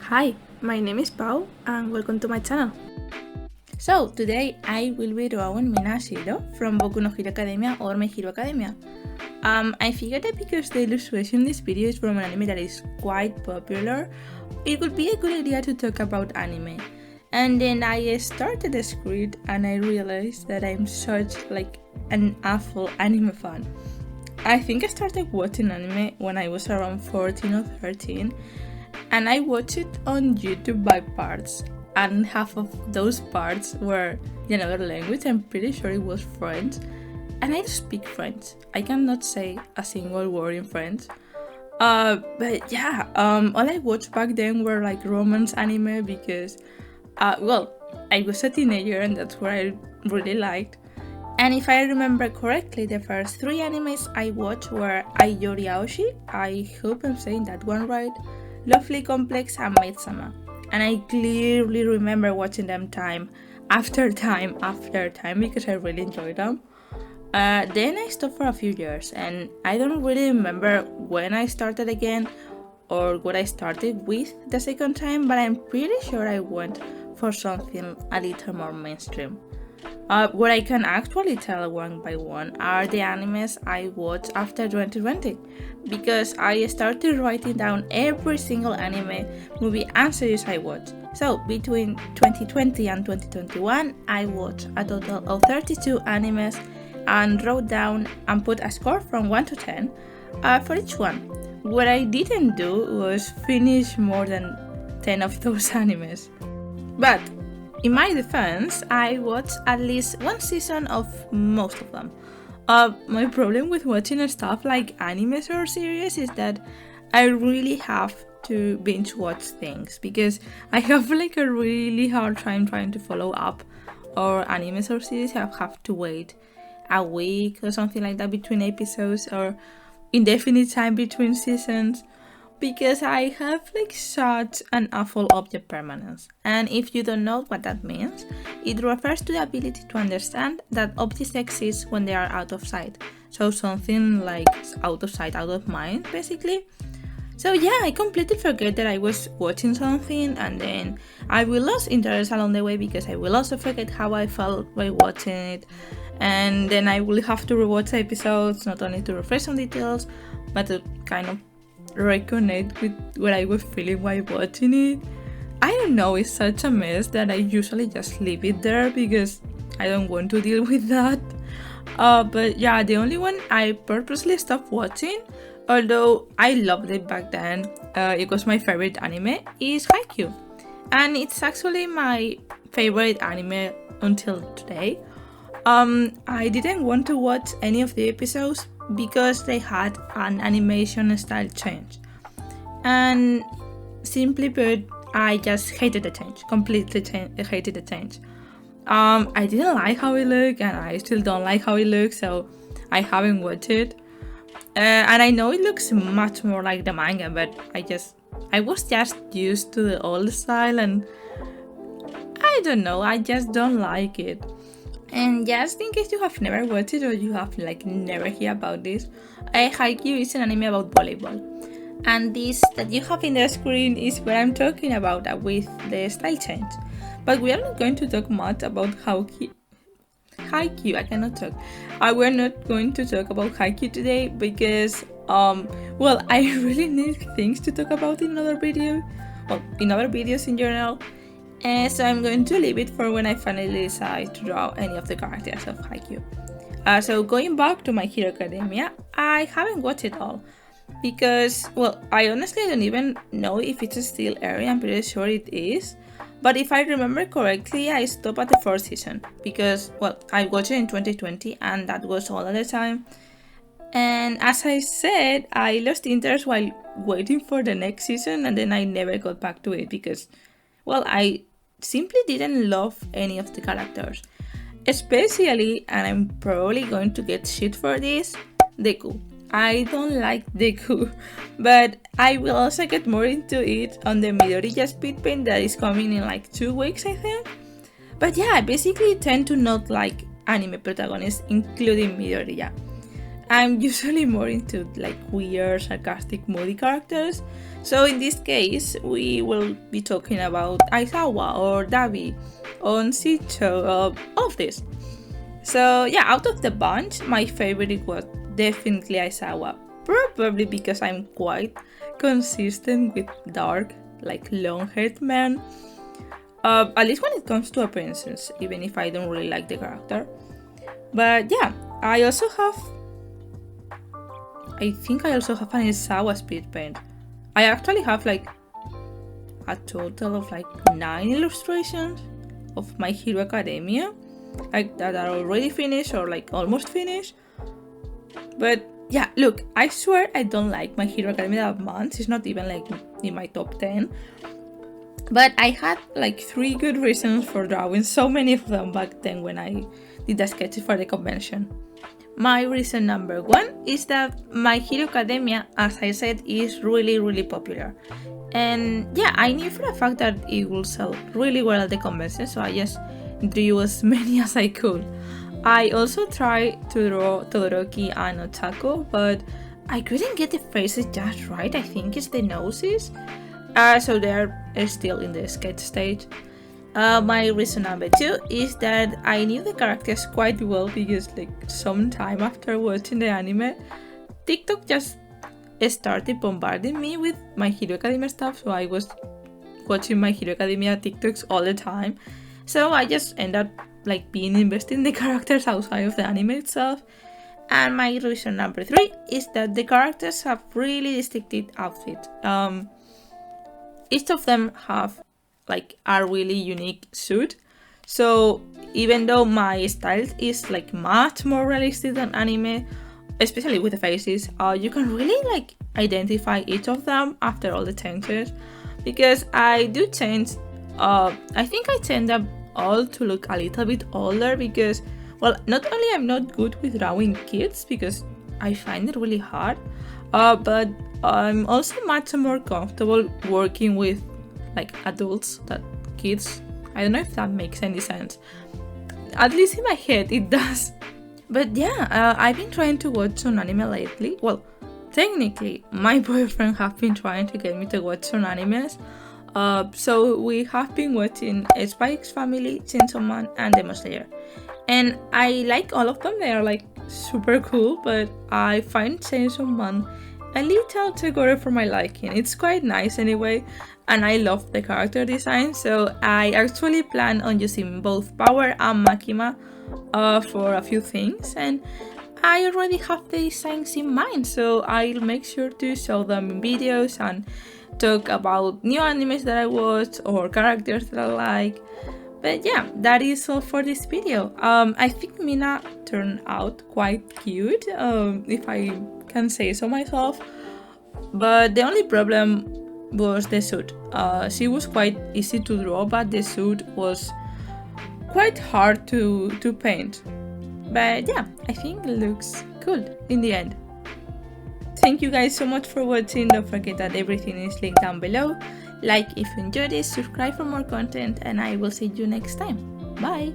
Hi, my name is Pau and welcome to my channel. So today I will be drawing Minashiro from Boku no Hero Academia or My Hero Academia. I figured that because the illustration in this video is from an anime that is quite popular, it would be a good idea to talk about anime. And then I started the script and I realized that I'm such an awful anime fan. I think I started watching anime when I was around 14 or 13, and I watched it on YouTube by parts, and half of those parts were in another language. I'm pretty sure it was French, and I don't speak French. I cannot say a single word in French. But yeah, all I watched back then were like romance anime because, I was a teenager and that's what I really liked. And if I remember correctly, the first three animes I watched were Aiyori Aoshi, I hope I'm saying that one right, Lovely Complex, and Maid-sama. And I clearly remember watching them time after time after time because I really enjoyed them. Then I stopped for a few years and I don't really remember when I started again or what I started with the second time, but I'm pretty sure I went for something a little more mainstream. What I can actually tell one by one are the animes I watched after 2020, because I started writing down every single anime, movie and series I watched. So between 2020 and 2021, I watched a total of 32 animes and wrote down and put a score from 1 to 10 for each one. What I didn't do was finish more than 10 of those animes. But in my defense, I watched at least one season of most of them. My problem with watching stuff like animes or series is that I really have to binge watch things because I have like a really hard time trying to follow up, or animes or series I have to wait a week or something like that between episodes, or indefinite time between seasons, because I have like such an awful object permanence. And if you don't know what that means, it refers to the ability to understand that objects exist when they are out of sight. So something like out of sight, out of mind, basically. So yeah, I completely forget that I was watching something, and then I will lose interest along the way because I will also forget how I felt while watching it. And then I will have to rewatch the episodes, not only to refresh some details, but to kind of reconnect with what I was feeling while watching it. I don't know, it's such a mess that I usually just leave it there because I don't want to deal with that. But yeah, the only one I purposely stopped watching, although I loved it back then, it was my favorite anime, is Haikyuu. And it's actually my favorite anime until today. I didn't want to watch any of the episodes because they had an animation style change, and simply put, I just hated the change, completely hated the change. I didn't like how it looked, and I still don't like how it looks, so I haven't watched it. And I know it looks much more like the manga, but I was just used to the old style, and I don't know, I just don't like it. And just in case you have never watched it or you have never heard about this, Haikyuu is an anime about volleyball. And this that you have in the screen is what I'm talking about with the style change. But we are not going to talk much about Haikyuu. I cannot talk. We're not going to talk about Haikyuu today because, I really need things to talk about in another video, or in other videos in general. So I'm going to leave it for when I finally decide to draw any of the characters of Haikyuu. So going back to My Hero Academia, I haven't watched it all because, I honestly don't even know if it's still airing. I'm pretty sure it is. But if I remember correctly, I stopped at the first season because, I watched it in 2020 and that was all at the time. And as I said, I lost interest while waiting for the next season, and then I never got back to it because, I simply didn't love any of the characters. Especially, and I'm probably going to get shit for this, Deku. I don't like Deku, but I will also get more into it on the Midoriya speed paint that is coming in 2 weeks, I think. But yeah, I basically tend to not like anime protagonists, including Midoriya. I'm usually more into like weird, sarcastic, moody characters. So in this case, we will be talking about Aizawa or Dabi, on Shicho, all of this. So yeah, out of the bunch, my favorite was definitely Aizawa. Probably because I'm quite consistent with dark, like long-haired men. At least when it comes to appearances, even if I don't really like the character. But yeah, I think I also have an Aizawa speed paint. I actually have like a total of like 9 illustrations of My Hero Academia, like that are already finished or like almost finished. But yeah, look, I swear I don't like My Hero Academia that much. It's not even like in my top 10. But I had like 3 good reasons for drawing so many of them back then when I did the sketches for the convention. My reason number 1 is that My Hero Academia, as I said, is really popular. And yeah, I knew for a fact that it will sell really well at the convention, so I just drew as many as I could. I also tried to draw Todoroki and Ochako, but I couldn't get the faces just right. I think it's the noses. So they're still in the sketch stage. My reason number 2 is that I knew the characters quite well because like some time after watching the anime, TikTok just started bombarding me with My Hero Academia stuff, so I was watching My Hero Academia TikToks all the time. So I just ended up like being invested in the characters outside of the anime itself. And my reason number 3 is that the characters have really distinctive outfits. Each of them have like a really unique suit. So even though my style is like much more realistic than anime, especially with the faces, you can really like identify each of them after all the changes. Because I do change, I think I change them all to look a little bit older because, well, not only I'm not good with drawing kids because I find it really hard, but I'm also much more comfortable working with like adults than kids. I don't know if that makes any sense. At least in my head it does. But yeah, I've been trying to watch some anime lately. Well, technically, my boyfriend have been trying to get me to watch some animes. So we have been watching Spy X Family, Chainsaw Man, and Demon Slayer. And I like all of them. They are like super cool, but I find Chainsaw Man a little too gory for my liking. It's quite nice anyway, and I love the character design, so I actually plan on using both Power and Makima for a few things, and I already have the designs in mind, so I'll make sure to show them in videos and talk about new animes that I watch or characters that I like. But yeah, that is all for this video. I think Mina turned out quite cute, if I can say so myself. But the only problem was the suit. She was quite easy to draw, but the suit was quite hard to paint. But yeah, I think it looks good in the end. Thank you guys so much for watching. Don't forget that everything is linked down below. Like if you enjoyed it, subscribe for more content, and I will see you next time. Bye!